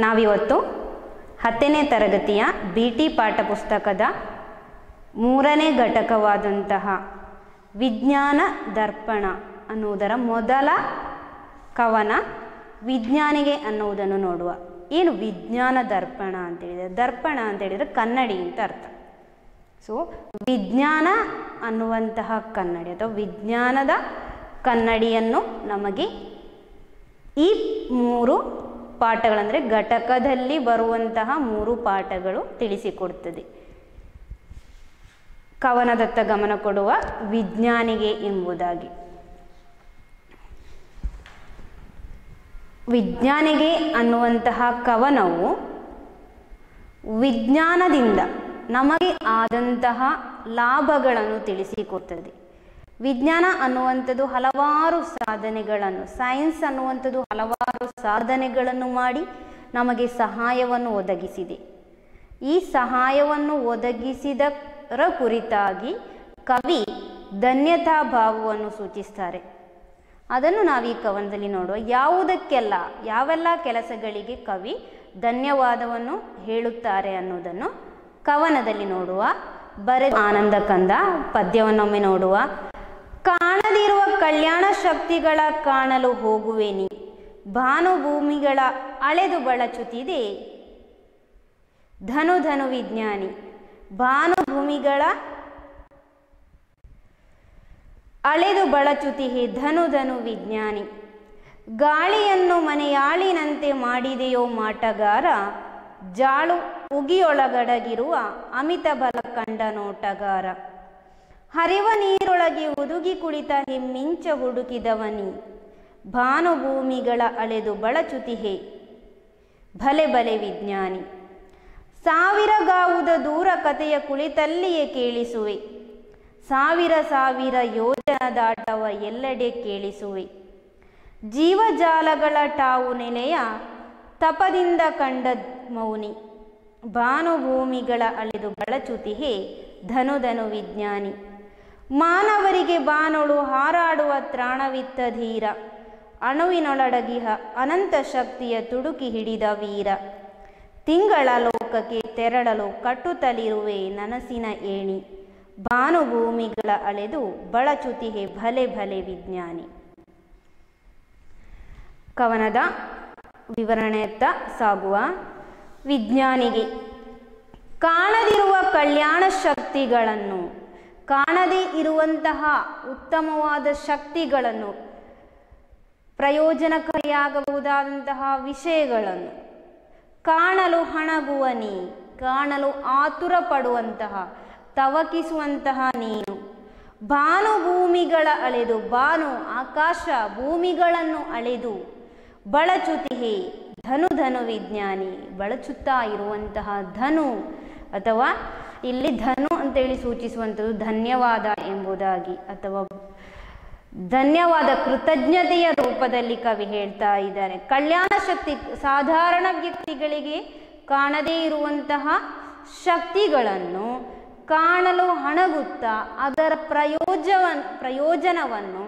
ನಾವಿವತ್ತು 10ನೇ ತರಗತಿಯ BT ಪಾಠ ಪುಸ್ತಕದ 3ನೇ ಘಟಕವಾದಂತಹ ವಿಜ್ಞಾನ ದರ್ಪಣ ಅನ್ನುವುದರ ಮೊದಲ ಕವನ ವಿಜ್ಞಾನಿಗೆ ಅನ್ನುವುದನ್ನು ನೋಡುವ. ಏನು ವಿಜ್ಞಾನ ದರ್ಪಣ ಅಂತೇಳಿದರೆ, ದರ್ಪಣ ಅಂತೇಳಿದರೆ ಕನ್ನಡಿ ಅಂತ ಅರ್ಥ. ಸೊ ವಿಜ್ಞಾನ ಅನ್ನುವಂತಹ ಕನ್ನಡಿ ಅಥವಾ ವಿಜ್ಞಾನದ ಕನ್ನಡಿಯನ್ನು ನಮಗೆ ಈ 3 ಪಾಠಗಳಂದರೆ ಘಟಕದಲ್ಲಿ ಬರುವಂತಹ 3 ಪಾಠಗಳು ತಿಳಿಸಿಕೊಡ್ತದೆ. ಕವನದತ್ತ ಗಮನ ಕೊಡುವ ವಿಜ್ಞಾನಿಗೆ ಎಂಬುದಾಗಿ. ವಿಜ್ಞಾನಿಗೆ ಅನ್ನುವಂತಹ ಕವನವು ವಿಜ್ಞಾನದಿಂದ ನಮಗೆ ಆದಂತಹ ಲಾಭಗಳನ್ನು ತಿಳಿಸಿಕೊಡ್ತದೆ. ವಿಜ್ಞಾನ ಅನ್ನುವಂಥದ್ದು ಹಲವಾರು ಸಾಧನೆಗಳನ್ನು, ಸೈನ್ಸ್ ಅನ್ನುವಂಥದ್ದು ಹಲವಾರು ಸಾಧನೆಗಳನ್ನು ಮಾಡಿ ನಮಗೆ ಸಹಾಯವನ್ನು ಒದಗಿಸಿದೆ. ಈ ಸಹಾಯವನ್ನು ಒದಗಿಸಿದರ ಕುರಿತಾಗಿ ಕವಿ ಧನ್ಯತಾ ಭಾವವನ್ನು ಸೂಚಿಸ್ತಾರೆ. ಅದನ್ನು ನಾವು ಈ ಕವನದಲ್ಲಿ ನೋಡುವ. ಯಾವೆಲ್ಲ ಕೆಲಸಗಳಿಗೆ ಕವಿ ಧನ್ಯವಾದವನ್ನು ಹೇಳುತ್ತಾರೆ ಅನ್ನೋದನ್ನು ಕವನದಲ್ಲಿ ನೋಡುವ. ಬರೆದ ಆನಂದ ಕಂದ ಪದ್ಯವನ್ನೊಮ್ಮೆ ನೋಡುವ. ಕಾಣದಿರುವ ಕಲ್ಯಾಣ ಶಕ್ತಿಗಳ ಕಾಣಲು ಹೋಗುವೆನಿ, ಭಾನುಭೂಮಿಗಳ ಅಳೆದು ಬಳಚುತ್ತಿದೆ ಧನು ಧನು ವಿಜ್ಞಾನಿ. ಭಾನುಭೂಮಿಗಳ ಅಳೆದು ಬಳಚುತ್ತಿಹೆ ಧನು ಧನು ವಿಜ್ಞಾನಿ. ಗಾಳಿಯನ್ನು ಮನೆಯಾಳಿನಂತೆ ಮಾಡಿದೆಯೋ ಮಾಟಗಾರ, ಜಾಳು ಉಗಿಯೊಳಗಡಗಿರುವ ಅಮಿತ ಬಲ ಕಂಡ ನೋಟಗಾರ. ಹರಿವ ನೀರೊಳಗೆ ಒದುಗಿ ಕುಳಿತ ಹಿಮ್ಮಿಂಚ ಹುಡುಕಿದವನಿ, ಭಾನುಭೂಮಿಗಳ ಅಳೆದು ಬಳಚುತ್ತಿಹೆ ಭಲೆ ಬಲೆ ವಿಜ್ಞಾನಿ. ಸಾವಿರಗಾವುದ ದೂರ ಕಥೆಯ ಕುಳಿತಲ್ಲಿಯೇ ಕೇಳಿಸುವೆ, ಸಾವಿರ ಯೋಜನದಾಟವ ಎಲ್ಲೆಡೆ ಕೇಳಿಸುವೆ. ಜೀವಜಾಲಗಳ ಟಾವು ನೆಲೆಯ ತಪದಿಂದ ಕಂಡ ಮೌನಿ, ಭಾನುಭೂಮಿಗಳ ಅಳೆದು ಬಳಚುತ್ತಿಹೆ ಧನು ಧನು ವಿಜ್ಞಾನಿ. ಮಾನವರಿಗೆ ಬಾನೊಳು ಹಾರಾಡುವ ತ್ರಾಣವಿತ್ತ ಧೀರ, ಅಣುವಿನೊಳಡಗಿಹ ಅನಂತ ಶಕ್ತಿಯ ತುಡುಕಿ ಹಿಡಿದ ವೀರ. ತಿಂಗಳ ಲೋಕಕ್ಕೆ ತೆರಳಲು ಕಟ್ಟುತ್ತಲಿರುವೆ ನನಸಿನ ಏಣಿ, ಭಾನುಭೂಮಿಗಳ ಅಳೆದು ಬಳಚುತ್ತಿಹೆ ಭಲೆ ಭಲೆ ವಿಜ್ಞಾನಿ. ಕವನದ ವಿವರಣೆಯತ್ತ ಸಾಗುವ. ವಿಜ್ಞಾನಿಗೆ ಕಾಣದಿರುವ ಕಲ್ಯಾಣ ಶಕ್ತಿಗಳನ್ನು, ಕಾಣದೇ ಇರುವಂತಹ ಉತ್ತಮವಾದ ಶಕ್ತಿಗಳನ್ನು, ಪ್ರಯೋಜನಕಾರಿಯಾಗಬಹುದಾದಂತಹ ವಿಷಯಗಳನ್ನು ಕಾಣಲು ಹಣಗುವನಿ, ಕಾಣಲು ಆತುರ ಪಡುವಂತಹ, ತವಕಿಸುವಂತಹ ನೀನು. ಭಾನುಭೂಮಿಗಳ ಅಳೆದು, ಭಾನು ಆಕಾಶ ಭೂಮಿಗಳನ್ನು ಅಳೆದು ಬಳಚುತ್ತಿಹೆ ಧನು ಧನು ವಿಜ್ಞಾನಿ, ಬಳಚುತ್ತಾ ಇರುವಂತಹ ಧನು, ಅಥವಾ ಇಲ್ಲಿ ಧನು ಅಂತೇಳಿ ಸೂಚಿಸುವಂಥದ್ದು ಧನ್ಯವಾದ ಎಂಬುದಾಗಿ, ಅಥವಾ ಧನ್ಯವಾದ ಕೃತಜ್ಞತೆಯ ರೂಪದಲ್ಲಿ ಕವಿ ಹೇಳ್ತಾ ಇದ್ದಾರೆ. ಕಲ್ಯಾಣ ಶಕ್ತಿ, ಸಾಧಾರಣ ವ್ಯಕ್ತಿಗಳಿಗೆ ಕಾಣದೇ ಇರುವಂತಹ ಶಕ್ತಿಗಳನ್ನು ಕಾಣಲು ಹಣಗುತ್ತಾ ಅದರ ಪ್ರಯೋಜನವನ್ನು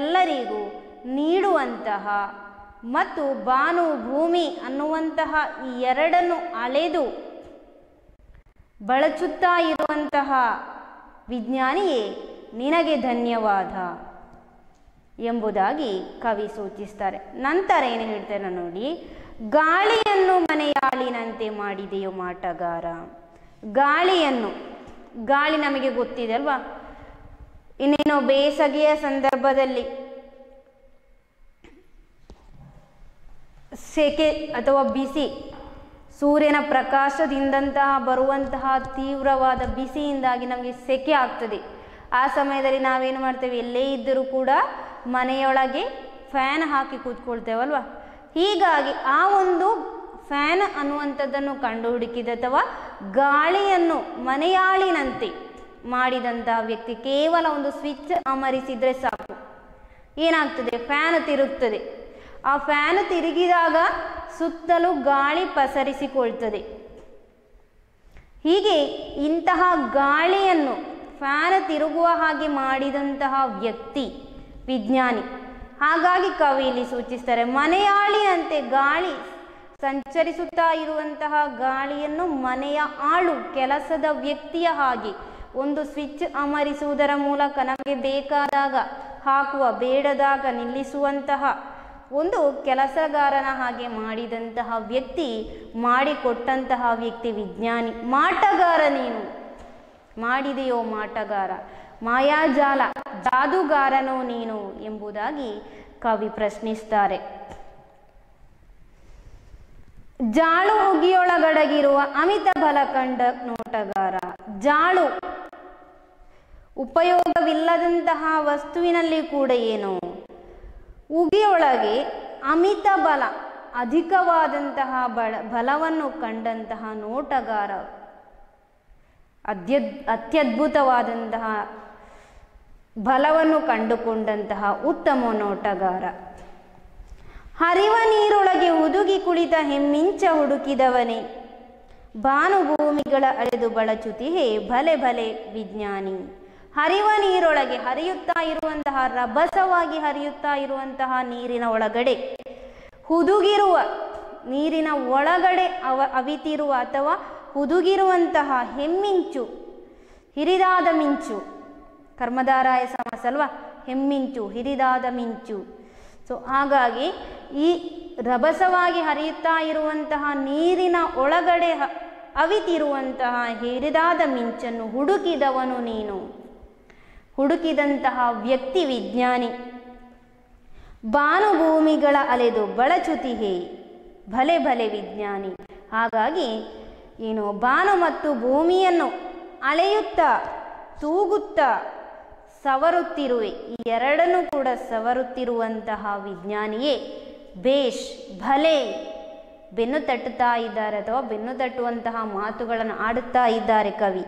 ಎಲ್ಲರಿಗೂ ನೀಡುವಂತಹ ಮತ್ತು ಭಾನು ಭೂಮಿ ಅನ್ನುವಂತಹ ಈ ಎರಡನ್ನು ಅಳೆದು ಬಳಚುತ್ತಾ ಇರುವಂತಹ ವಿಜ್ಞಾನಿಯೇ ನಿನಗೆ ಧನ್ಯವಾದ ಎಂಬುದಾಗಿ ಕವಿ ಸೂಚಿಸ್ತಾರೆ. ನಂತರ ಏನು ಹೇಳ್ತಾರೆ ನೋಡಿ. ಗಾಳಿಯನ್ನು ಮನೆಯಾಳಿನಂತೆ ಮಾಡಿದೆಯೋ ಮಾಟಗಾರ. ಗಾಳಿ ನಮಗೆ ಗೊತ್ತಿದೆ ಅಲ್ವಾ. ಇನ್ನೇನು ಬೇಸಗೆಯ ಸಂದರ್ಭದಲ್ಲಿ ಸೆಕೆ ಅಥವಾ ಬಿಸಿ, ಸೂರ್ಯನ ಪ್ರಕಾಶದಿಂದಂತಹ ಬರುವಂತಹ ತೀವ್ರವಾದ ಬಿಸಿಯಿಂದಾಗಿ ನಮಗೆ ಸೆಕೆ ಆಗ್ತದೆ. ಆ ಸಮಯದಲ್ಲಿ ನಾವೇನು ಮಾಡ್ತೇವೆ, ಎಲ್ಲೇ ಇದ್ದರೂ ಕೂಡ ಮನೆಯೊಳಗೆ ಫ್ಯಾನ್ ಹಾಕಿ ಕೂತ್ಕೊಳ್ತೇವಲ್ವ. ಹೀಗಾಗಿ ಆ ಒಂದು ಫ್ಯಾನ್ ಅನ್ನುವಂಥದ್ದನ್ನು ಕಂಡುಹುಡುಕಿದ ಅಥವಾ ಗಾಳಿಯನ್ನು ಮನೆಯಾಳಿನಂತೆ ಮಾಡಿದಂತಹ ವ್ಯಕ್ತಿ ಕೇವಲ ಒಂದು ಸ್ವಿಚ್ ಅಮರಿಸಿದರೆ ಸಾಕು, ಏನಾಗ್ತದೆ, ಫ್ಯಾನ್ ತಿರುಗ್ತದೆ. ಆ ಫ್ಯಾನ್ ತಿರುಗಿದಾಗ ಸುತ್ತಲೂ ಗಾಳಿ ಪಸರಿಸಿಕೊಳ್ತದೆ. ಹೀಗೆ ಇಂತಹ ಗಾಳಿಯನ್ನು ಫ್ಯಾನ್ ತಿರುಗುವ ಹಾಗೆ ಮಾಡಿದಂತಹ ವ್ಯಕ್ತಿ ವಿಜ್ಞಾನಿ. ಹಾಗಾಗಿ ಕವಿ ಇಲ್ಲಿ ಸೂಚಿಸ್ತಾರೆ, ಮನೆಯಾಳಿನಂತೆ ಗಾಳಿ ಸಂಚರಿಸುತ್ತಾ ಇರುವಂತಹ ಗಾಳಿಯನ್ನು ಮನೆಯ ಆಳು ಕೆಲಸದ ವ್ಯಕ್ತಿಯ ಹಾಗೆ ಒಂದು ಸ್ವಿಚ್ ಅಮರಿಸುವುದರ ಮೂಲಕ ನಮಗೆ ಬೇಕಾದಾಗ ಹಾಕುವ, ಬೇಡದಾಗ ನಿಲ್ಲಿಸುವಂತಹ ಒಂದು ಕೆಲಸಗಾರನ ಹಾಗೆ ಮಾಡಿದಂತಹ ವ್ಯಕ್ತಿ, ಮಾಡಿಕೊಟ್ಟಂತಹ ವ್ಯಕ್ತಿ ವಿಜ್ಞಾನಿ. ಮಾಟಗಾರ ನೀನು, ಮಾಡಿದೆಯೋ ಮಾಟಗಾರ, ಮಾಯಾಜಾಲ ಜಾದುಗಾರನೋ ನೀನು ಎಂಬುದಾಗಿ ಕವಿ ಪ್ರಶ್ನಿಸ್ತಾರೆ. ಜಾಳು ಉಗಿಯೊಳಗಡಗಿರುವ ಅಮಿತ ಬಲ ಕಂಡ ನೋಟಗಾರ. ಜಾಳು ಉಪಯೋಗವಿಲ್ಲದಂತಹ ವಸ್ತುವಿನಲ್ಲಿ ಕೂಡ ಏನು, ಉಗಿಯೊಳಗೆ ಅಮಿತ ಬಲ, ಅಧಿಕವಾದಂತಹ ಬಲವನ್ನು ಕಂಡಂತಹ ನೋಟಗಾರ, ಅತ್ಯದ್ಭುತವಾದಂತಹ ಬಲವನ್ನು ಕಂಡುಕೊಂಡಂತಹ ಉತ್ತಮ ನೋಟಗಾರ. ಹರಿವ ನೀರೊಳಗೆ ಹುದುಗಿ ಕುಳಿತ ಹೆಮ್ಮಿಂಚ ಹುಡುಕಿದವನೇ, ಭಾನುಭೂಮಿಗಳ ಅಳೆದು ಬಳಚುತಿಹೇ ಭಲೆ ಭಲೆ ವಿಜ್ಞಾನಿ. ಹರಿವ ನೀರೊಳಗೆ, ಹರಿಯುತ್ತಾ ಇರುವಂತಹ, ರಭಸವಾಗಿ ಹರಿಯುತ್ತಾ ಇರುವಂತಹ ನೀರಿನ ಒಳಗಡೆ, ಹುದುಗಿರುವ ನೀರಿನ ಒಳಗಡೆ ಅವಿತಿರುವ ಅಥವಾ ಹುದುಗಿರುವಂತಹ ಹೆಮ್ಮಿಂಚು, ಹಿರಿದಾದ ಮಿಂಚು, ಕರ್ಮಧಾರಾಯ ಸಮಾಸ ಅಲ್ವಾ, ಹೆಮ್ಮಿಂಚು, ಹಿರಿದಾದ ಮಿಂಚು. ಸೊ ಹಾಗಾಗಿ ಈ ರಭಸವಾಗಿ ಹರಿಯುತ್ತಾ ಇರುವಂತಹ ನೀರಿನ ಒಳಗಡೆ ಅವಿತಿರುವಂತಹ ಹಿರಿದಾದ ಮಿಂಚನ್ನು ಹುಡುಕಿದವನು ನೀನು, ಹುಡುಕಿದಂತಹ ವ್ಯಕ್ತಿ ವಿಜ್ಞಾನಿ. ಭಾನುಭೂಮಿಗಳ ಅಲೆದು ಬಳಚುತಿಹೇ ಭಲೆ ಭಲೆ ವಿಜ್ಞಾನಿ. ಹಾಗಾಗಿ ಏನು, ಭಾನು ಮತ್ತು ಭೂಮಿಯನ್ನು ಅಲೆಯುತ್ತಾ ತೂಗುತ್ತಾ ಸವರುತ್ತಿರುವೆ, ಈ ಎರಡನ್ನೂ ಕೂಡ ಸವರುತ್ತಿರುವಂತಹ ವಿಜ್ಞಾನಿಯೇ ಬೇಷ್, ಭಲೆ. ಬೆನ್ನು ತಟ್ಟುತ್ತಾ ಇದ್ದಾರೆ ಅಥವಾ ಬೆನ್ನು ತಟ್ಟುವಂತಹ ಮಾತುಗಳನ್ನು ಆಡುತ್ತಾ ಇದ್ದಾರೆ ಕವಿ.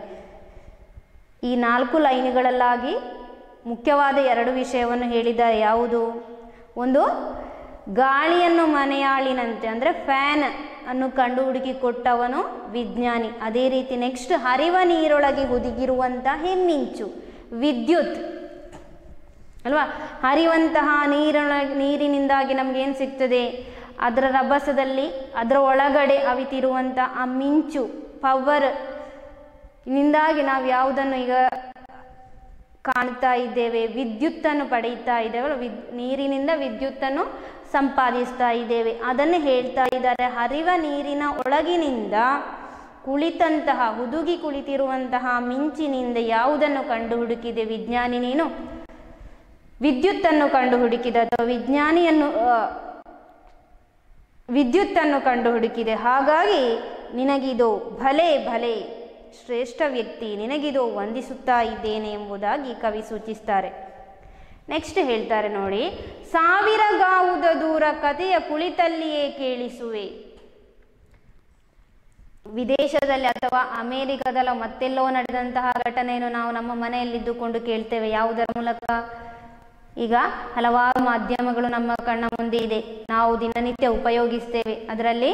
ಈ 4 ಲೈನ್ಗಳಲ್ಲಾಗಿ ಮುಖ್ಯವಾದ 2 ವಿಷಯವನ್ನು ಹೇಳಿದ್ದಾರೆ. ಯಾವುದು? ಒಂದು, ಗಾಳಿಯನ್ನು ಮನೆಯಾಳಿನಂತೆ ಅಂದರೆ ಫ್ಯಾನ್ ಅನ್ನು ಕಂಡು ಹುಡುಕಿ ಕೊಟ್ಟವನು ವಿಜ್ಞಾನಿ. ಅದೇ ರೀತಿ ನೆಕ್ಸ್ಟ್, ಹರಿವ ನೀರೊಳಗೆ ಹುದುಗಿರುವಂತಹ ಹೆಮ್ಮಿಂಚು, ವಿದ್ಯುತ್ ಅಲ್ವಾ. ಹರಿಯುವಂತಹ ನೀರಿನಿಂದಾಗಿ ನಮಗೇನು ಸಿಗ್ತದೆ, ಅದರ ರಭಸದಲ್ಲಿ ಅದರ ಒಳಗಡೆ ಅವಿತಿರುವಂಥ ಆ ಮಿಂಚು, ಪವರ್ ನಿಂದಾಗಿ ನಾವು ಯಾವುದನ್ನು ಈಗ ಕಾಣ್ತಾ ಇದ್ದೇವೆ, ವಿದ್ಯುತ್ತನ್ನು ಪಡೆಯುತ್ತಾ ಇದ್ದೇವೆ, ನೀರಿನಿಂದ ವಿದ್ಯುತ್ತನ್ನು ಸಂಪಾದಿಸ್ತಾ ಇದ್ದೇವೆ, ಅದನ್ನು ಹೇಳ್ತಾ ಇದ್ದಾರೆ. ಹರಿವ ನೀರಿನ ಒಳಗಿನಿಂದ ಕುಳಿತಂತಹ, ಹುದುಗಿ ಕುಳಿತಿರುವಂತಹ ಮಿಂಚಿನಿಂದ ಯಾವುದನ್ನು ಕಂಡು ಹುಡುಕಿದೆ ವಿಜ್ಞಾನಿ ನೀನು? ವಿದ್ಯುತ್ತನ್ನು ಕಂಡು ಹುಡುಕಿದ, ಅಥವಾ ವಿದ್ಯುತ್ತನ್ನು ಕಂಡು ಹುಡುಕಿದೆ. ಹಾಗಾಗಿ ನಿನಗಿದು ಭಲೆ ಭಲೆ, ಶ್ರೇಷ್ಠ ವ್ಯಕ್ತಿ, ನಿನಗಿದು ವಂದಿಸುತ್ತಾ ಇದ್ದೇನೆ ಎಂಬುದಾಗಿ ಕವಿ ಸೂಚಿಸ್ತಾರೆ. ನೆಕ್ಸ್ಟ್ ಹೇಳ್ತಾರೆ ನೋಡಿ, 1000 ಗಾವುದ ದೂರ ಕಥೆಯ ಕುಳಿತಲ್ಲಿಯೇ ಕೇಳಿಸುವೆ. ವಿದೇಶದಲ್ಲಿ ಅಥವಾ ಅಮೇರಿಕಾದಲ್ಲ ಮತ್ತೆಲ್ಲೋ ನಡೆದಂತಹ ಘಟನೆಯನ್ನು ನಾವು ನಮ್ಮ ಮನೆಯಲ್ಲಿದ್ದುಕೊಂಡು ಕೇಳ್ತೇವೆ. ಯಾವುದರ ಮೂಲಕ? ಈಗ ಹಲವಾರು ಮಾಧ್ಯಮಗಳು ನಮ್ಮ ಕಣ್ಣ ಮುಂದೆ ಇದೆ, ನಾವು ದಿನನಿತ್ಯ ಉಪಯೋಗಿಸ್ತೇವೆ. ಅದರಲ್ಲಿ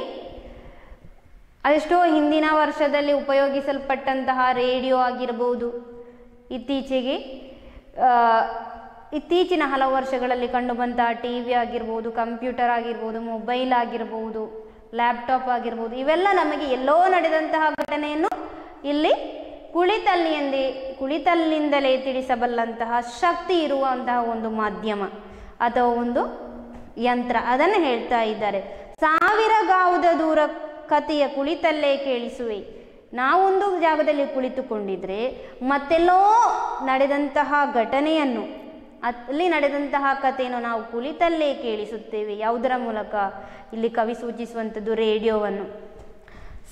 ಅದೆಷ್ಟೋ ಹಿಂದಿನ ವರ್ಷದಲ್ಲಿ ಉಪಯೋಗಿಸಲ್ಪಟ್ಟಂತಹ ರೇಡಿಯೋ ಆಗಿರಬಹುದು, ಇತ್ತೀಚಿನ ಹಲವು ವರ್ಷಗಳಲ್ಲಿ ಕಂಡುಬಂತಹ ಟಿ.ವಿ ಆಗಿರ್ಬೋದು, ಕಂಪ್ಯೂಟರ್ ಆಗಿರ್ಬೋದು, ಮೊಬೈಲ್ ಆಗಿರ್ಬೋದು, ಲ್ಯಾಪ್ಟಾಪ್ ಆಗಿರ್ಬೋದು, ಇವೆಲ್ಲ ನಮಗೆ ಎಲ್ಲೋ ನಡೆದಂತಹ ಘಟನೆಯನ್ನು ಇಲ್ಲಿ ಕುಳಿತಲ್ಲಿಂದಲೇ ತಿಳಿಸಬಲ್ಲಂತಹ ಶಕ್ತಿ ಇರುವಂತಹ ಒಂದು ಮಾಧ್ಯಮ ಅಥವಾ ಒಂದು ಯಂತ್ರ, ಅದನ್ನು ಹೇಳ್ತಾ ಇದ್ದಾರೆ. 1000 ಗಾವುದ ದೂರ ಕಥೆಯ ಕುಳಿತಲ್ಲೇ ಕೇಳಿಸುವೆ. ನಾವೊಂದು ಜಾಗದಲ್ಲಿ ಕುಳಿತುಕೊಂಡಿದ್ರೆ ಮತ್ತೆಲ್ಲೋ ನಡೆದಂತಹ ಘಟನೆಯನ್ನು, ಅಲ್ಲಿ ನಡೆದಂತಹ ಕಥೆಯನ್ನು ನಾವು ಕುಳಿತಲ್ಲೇ ಕೇಳಿಸುತ್ತೇವೆ. ಯಾವುದರ ಮೂಲಕ? ಇಲ್ಲಿ ಕವಿ ಸೂಚಿಸುವಂಥದ್ದು ರೇಡಿಯೋವನ್ನು.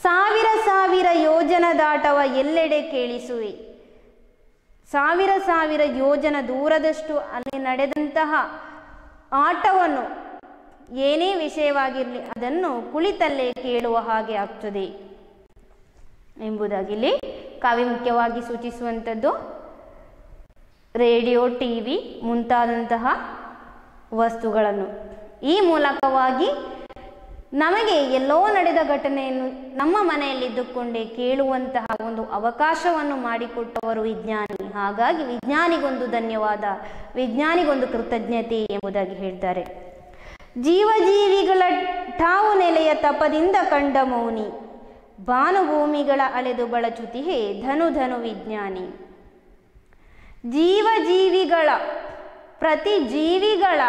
1000 ಯೋಜನ ದಾಟವ ಎಲ್ಲೆಡೆ ಕೇಳಿಸುವೆ. 1000 ಯೋಜನ ದೂರದಷ್ಟು ಅಲ್ಲಿ ನಡೆದಂತಹ ಆಟವನ್ನು, ಏನೇ ವಿಷಯವಾಗಿರಲಿ ಅದನ್ನು ಕುಳಿತಲ್ಲೇ ಕೇಳುವ ಹಾಗೆ ಆಗ್ತದೆ ಎಂಬುದಾಗಿ ಇಲ್ಲಿ ಕವಿ ಮುಖ್ಯವಾಗಿ ಸೂಚಿಸುವಂಥದ್ದು ರೇಡಿಯೋ, ಟಿ.ವಿ ಮುಂತಾದಂತಹ ವಸ್ತುಗಳನ್ನು. ಈ ಮೂಲಕವಾಗಿ ನಮಗೆ ಎಲ್ಲೋ ನಡೆದ ಘಟನೆಯನ್ನು ನಮ್ಮ ಮನೆಯಲ್ಲಿದ್ದುಕೊಂಡೇ ಕೇಳುವಂತಹ ಒಂದು ಅವಕಾಶವನ್ನು ಮಾಡಿಕೊಟ್ಟವರು ವಿಜ್ಞಾನಿ. ಹಾಗಾಗಿ ವಿಜ್ಞಾನಿಗೊಂದು ಧನ್ಯವಾದ, ವಿಜ್ಞಾನಿಗೊಂದು ಕೃತಜ್ಞತೆ ಎಂಬುದಾಗಿ ಹೇಳ್ತಾರೆ. ಜೀವಜೀವಿಗಳ ಠಾವು ನೆಲೆಯ ತಪದಿಂದ ಕಂಡ ಮೌನಿ, ಭಾನುಭೂಮಿಗಳ ಅಳೆದು ಬಳಚುತಿಹೆ ಧನು ಧನು ವಿಜ್ಞಾನಿ. ಜೀವಜೀವಿಗಳ ಪ್ರತಿ ಜೀವಿಗಳ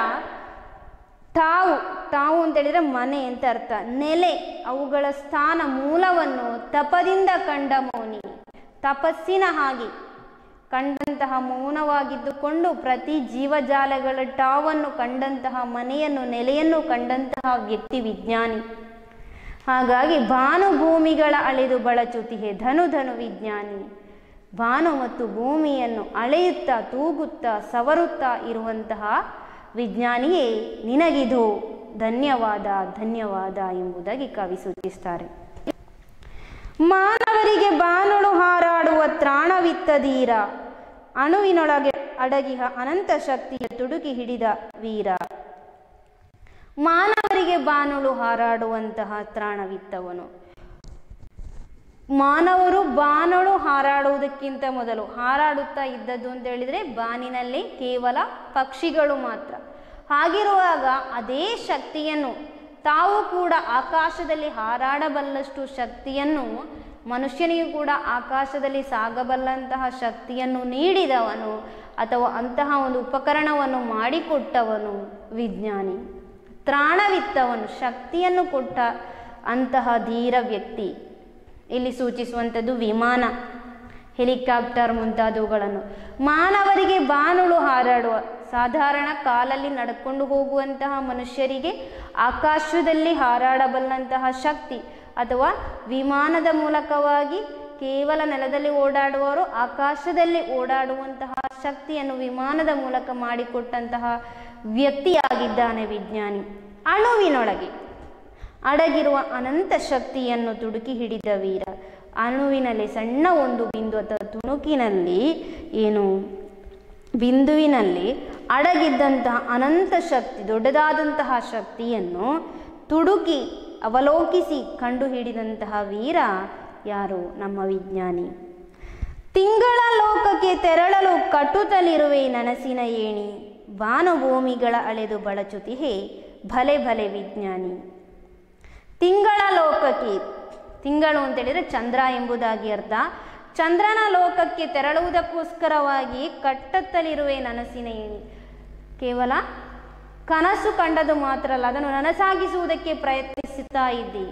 ಠಾವು ಅಂತೇಳಿದರೆ ಮನೆ ಅಂತ ಅರ್ಥ, ನೆಲೆ, ಅವುಗಳ ಸ್ಥಾನ ಮೂಲವನ್ನು ತಪದಿಂದ ಕಂಡ ಮೌನಿ, ತಪಸ್ಸಿನ ಹಾಗೆ ಕಂಡಂತಹ ಮೌನವಾಗಿದ್ದುಕೊಂಡು ಪ್ರತಿ ಜೀವಜಾಲಗಳ ಠಾವನ್ನು ಕಂಡಂತಹ ಮನೆಯನ್ನು, ನೆಲೆಯನ್ನು ಕಂಡಂತಹ ವ್ಯಕ್ತಿ ವಿಜ್ಞಾನಿ. ಹಾಗಾಗಿ ಭಾನುಭೂಮಿಗಳ ಅಳೆದು ಬಳಚುತಿಹೆ ಧನು ಧನು ವಿಜ್ಞಾನಿ. ಭಾನು ಮತ್ತು ಭೂಮಿಯನ್ನು ಅಳೆಯುತ್ತಾ, ತೂಗುತ್ತಾ, ಸವರುತ್ತಾ ಇರುವಂತಹ ವಿಜ್ಞಾನಿಯೇ ನಿನಗಿದು ಧನ್ಯವಾದ ಧನ್ಯವಾದ ಎಂಬುದಾಗಿ ಕವಿ ಸೂಚಿಸ್ತಾರೆ. ಮಾನವರಿಗೆ ಬಾನೊಳು ಹಾರಾಡುವ ತ್ರಾಣವಿತ್ತದೀರ, ಅಣುವಿನೊಳಗೆ ಅಡಗಿಹ ಅನಂತ ಶಕ್ತಿಯ ತುಡುಕಿ ಹಿಡಿದ ವೀರ. ಮಾನವರಿಗೆ ಬಾನೊಳು ಹಾರಾಡುವಂತಹ ತ್ರಾಣವಿತ್ತವನು. ಮಾನವರು ಬಾನೊಳು ಹಾರಾಡುವುದಕ್ಕಿಂತ ಮೊದಲು ಹಾರಾಡುತ್ತಾ ಇದ್ದದ್ದು ಅಂತ ಹೇಳಿದರೆ ಬಾನಿನಲ್ಲಿ ಕೇವಲ ಪಕ್ಷಿಗಳು ಮಾತ್ರ. ಹಾಗಿರುವಾಗ ಅದೇ ಶಕ್ತಿಯನ್ನು ತಾವು ಕೂಡ ಆಕಾಶದಲ್ಲಿ ಹಾರಾಡಬಲ್ಲಷ್ಟು ಶಕ್ತಿಯನ್ನು, ಮನುಷ್ಯನಿಗೂ ಕೂಡ ಆಕಾಶದಲ್ಲಿ ಸಾಗಬಲ್ಲಂತಹ ಶಕ್ತಿಯನ್ನು ನೀಡಿದವನು ಅಥವಾ ಅಂತಹ ಒಂದು ಉಪಕರಣವನ್ನು ಮಾಡಿಕೊಟ್ಟವನು ವಿಜ್ಞಾನಿ. ತ್ರಾಣವಿತ್ತವನು, ಶಕ್ತಿಯನ್ನು ಕೊಟ್ಟ ಅಂತಹ ಧೀರ ವ್ಯಕ್ತಿ. ಇಲ್ಲಿ ಸೂಚಿಸುವಂಥದ್ದು ವಿಮಾನ, ಹೆಲಿಕಾಪ್ಟರ್ ಮುಂತಾದವುಗಳನ್ನು. ಮಾನವರಿಗೆ ಬಾನೊಳು ಹಾರಾಡುವ, ಸಾಧಾರಣ ಕಾಲಲ್ಲಿ ನಡ್ಕೊಂಡು ಹೋಗುವಂತಹ ಮನುಷ್ಯರಿಗೆ ಆಕಾಶದಲ್ಲಿ ಹಾರಾಡಬಲ್ಲಂತಹ ಶಕ್ತಿ, ಅಥವಾ ವಿಮಾನದ ಮೂಲಕವಾಗಿ ಕೇವಲ ನೆಲದಲ್ಲಿ ಓಡಾಡುವವರು ಆಕಾಶದಲ್ಲಿ ಓಡಾಡುವಂತಹ ಶಕ್ತಿಯನ್ನು ವಿಮಾನದ ಮೂಲಕ ಮಾಡಿಕೊಟ್ಟಂತಹ ವ್ಯಕ್ತಿಯಾಗಿದ್ದಾನೆ ವಿಜ್ಞಾನಿ. ಅಣುವಿನೊಳಗೆ ಅಡಗಿರುವ ಅನಂತ ಶಕ್ತಿಯನ್ನು ತುಡುಕಿ ಹಿಡಿದ ವೀರ. ಅಣುವಿನಲ್ಲಿ ಸಣ್ಣ ಒಂದು ಬಿಂದು ಅಥವಾ ತುಣುಕಿನಲ್ಲಿ ಬಿಂದುವಿನಲ್ಲಿ ಅಡಗಿದ್ದಂತಹ ಅನಂತ ಶಕ್ತಿ, ದೊಡ್ಡದಾದಂತಹ ಶಕ್ತಿಯನ್ನು ತುಡುಕಿ ಅವಲೋಕಿಸಿ ಕಂಡುಹಿಡಿದಂತಹ ವೀರ ಯಾರು? ನಮ್ಮ ವಿಜ್ಞಾನಿ. ತಿಂಗಳ ಲೋಕಕ್ಕೆ ತೆರಳಲು ಕಟ್ಟುತ್ತಲಿರುವೆ ನನಸಿನ ಏಣಿ, ಭಾನುಭೂಮಿಗಳ ಅಳೆದು ಬಳಚುತಿಹೆ ಭಲೆ ಭಲೆ ವಿಜ್ಞಾನಿ. ತಿಂಗಳ ಲೋಕಕ್ಕೆ, ತಿಂಗಳು ಅಂತೇಳಿದರೆ ಚಂದ್ರ ಎಂಬುದಾಗಿ ಅರ್ಥ. ಚಂದ್ರನ ಲೋಕಕ್ಕೆ ತೆರಳುವುದಕ್ಕೋಸ್ಕರವಾಗಿ ಕಟ್ಟುತ್ತಲಿರುವೆ ನನಸಿನ ಏಣಿ. ಕೇವಲ ಕನಸು ಕಂಡದು ಮಾತ್ರ ಅಲ್ಲ, ಅದನ್ನು ನನಸಾಗಿಸುವುದಕ್ಕೆ ಪ್ರಯತ್ನಿಸುತ್ತಾ ಇದ್ದಿ.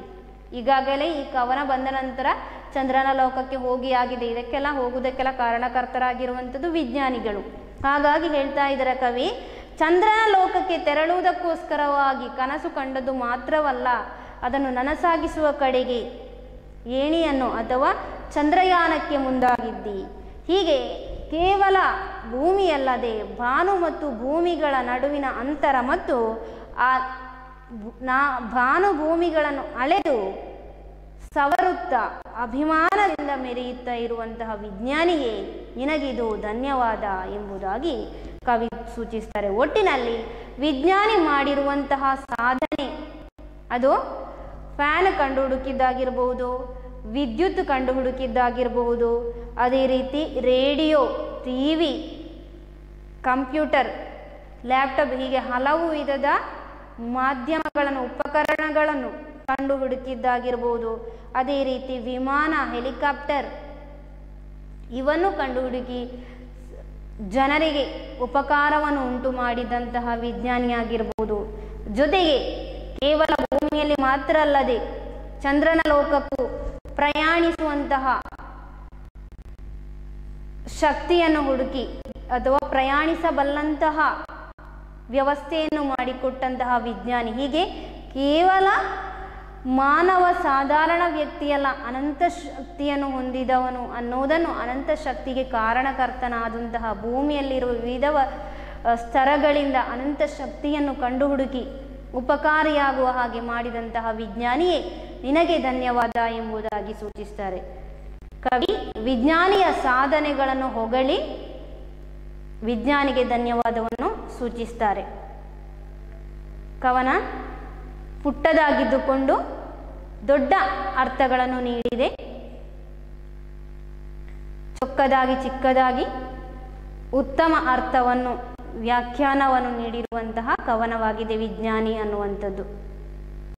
ಈಗಾಗಲೇ ಈ ಕವನ ಬಂದ ನಂತರ ಚಂದ್ರನ ಲೋಕಕ್ಕೆ ಹೋಗಿ ಆಗಿದೆ. ಇದಕ್ಕೆಲ್ಲ ಹೋಗುವುದಕ್ಕೆಲ್ಲ ಕಾರಣಕರ್ತರಾಗಿರುವಂಥದ್ದು ವಿಜ್ಞಾನಿಗಳು. ಹಾಗಾಗಿ ಹೇಳ್ತಾ ಇದ್ದಾರೆ ಕವಿ, ಚಂದ್ರನ ಲೋಕಕ್ಕೆ ತೆರಳುವುದಕ್ಕೋಸ್ಕರವಾಗಿ ಕನಸು ಕಂಡದ್ದು ಮಾತ್ರವಲ್ಲ, ಅದನ್ನು ನನಸಾಗಿಸುವ ಕಡೆಗೆ ಏಣಿಯನ್ನು ಅಥವಾ ಚಂದ್ರಯಾನಕ್ಕೆ ಮುಂದಾಗಿದ್ದಿ. ಹೀಗೆ ಕೇವಲ ಭೂಮಿಯಲ್ಲದೆ ಭಾನು ಮತ್ತು ಭೂಮಿಗಳ ನಡುವಿನ ಅಂತರ ಮತ್ತು ಆ ಭಾನು ಭೂಮಿಗಳನ್ನು ಅಳೆದು ಸವರುತ್ತಾ ಅಭಿಮಾನದಿಂದ ಮೆರೆಯುತ್ತಾ ಇರುವಂತಹ ವಿಜ್ಞಾನಿಯೇ ನಿನಗಿದು ಧನ್ಯವಾದ ಎಂಬುದಾಗಿ ಕವಿ ಸೂಚಿಸ್ತಾರೆ. ಒಟ್ಟಿನಲ್ಲಿ ವಿಜ್ಞಾನಿ ಮಾಡಿರುವಂತಹ ಸಾಧನೆ, ಅದು ಫ್ಯಾನ್ ಕಂಡು ಹುಡುಕಿದ್ದಾಗಿರ್ಬೋದು, ವಿದ್ಯುತ್ ಕಂಡು ಹುಡುಕಿದ್ದಾಗಿರಬಹುದು, ಅದೇ ರೀತಿ ರೇಡಿಯೋ, ಟಿವಿ, ಕಂಪ್ಯೂಟರ್, ಲ್ಯಾಪ್ಟಾಪ್, ಹೀಗೆ ಹಲವು ವಿಧದ ಮಾಧ್ಯಮಗಳನ್ನು, ಉಪಕರಣಗಳನ್ನು ಕಂಡು ಹುಡುಕಿದ್ದಾಗಿರ್ಬೋದು. ಅದೇ ರೀತಿ ವಿಮಾನ, ಹೆಲಿಕಾಪ್ಟರ್ ಇವನ್ನು ಕಂಡು ಹುಡುಕಿ ಜನರಿಗೆ ಉಪಕಾರವನ್ನು ಉಂಟು ಮಾಡಿದಂತಹ ವಿಜ್ಞಾನಿಯಾಗಿರ್ಬೋದು. ಜೊತೆಗೆ ಕೇವಲ ಭೂಮಿಯಲ್ಲಿ ಮಾತ್ರ ಅಲ್ಲದೆ ಚಂದ್ರನ ಲೋಕಕ್ಕೂ ಪ್ರಯಾಣಿಸುವಂತಹ ಶಕ್ತಿಯನ್ನು ಹುಡುಕಿ ಅಥವಾ ಪ್ರಯಾಣಿಸಬಲ್ಲಂತಹ ವ್ಯವಸ್ಥೆಯನ್ನು ಮಾಡಿಕೊಟ್ಟಂತಹ ವಿಜ್ಞಾನಿ. ಹೀಗೆ ಕೇವಲ ಮಾನವ ಸಾಧಾರಣ ವ್ಯಕ್ತಿಯಲ್ಲ, ಅನಂತ ಶಕ್ತಿಯನ್ನು ಹೊಂದಿದವನು ಅನ್ನೋದನ್ನು, ಅನಂತ ಶಕ್ತಿಗೆ ಕಾರಣಕರ್ತನಾದಂತಹ ಭೂಮಿಯಲ್ಲಿರುವ ವಿವಿಧ ಸ್ತರಗಳಿಂದ ಅನಂತ ಶಕ್ತಿಯನ್ನು ಕಂಡು ಹುಡುಕಿ ಉಪಕಾರಿಯಾಗುವ ಹಾಗೆ ಮಾಡಿದಂತಹ ವಿಜ್ಞಾನಿಯೇ ನಿನಗೆ ಧನ್ಯವಾದ ಎಂಬುದಾಗಿ ಸೂಚಿಸ್ತಾರೆ. ಕವಿ ವಿಜ್ಞಾನಿಯ ಸಾಧನೆಗಳನ್ನು ಹೊಗಳಿ ವಿಜ್ಞಾನಿಗೆ ಧನ್ಯವಾದವನ್ನು ಸೂಚಿಸ್ತಾರೆ. ಕವನ ಪುಟ್ಟದಾಗಿದ್ದುಕೊಂಡು ದೊಡ್ಡ ಅರ್ಥಗಳನ್ನು ನೀಡಿದೆ. ಚೊಕ್ಕದಾಗಿ ಚಿಕ್ಕದಾಗಿ ಉತ್ತಮ ಅರ್ಥವನ್ನು ವ್ಯಾಖ್ಯಾನವನ್ನು ನೀಡಿರುವಂತಹ ಕವನವಾಗಿದೆ ವಿಜ್ಞಾನಿ ಅನ್ನುವಂಥದ್ದು.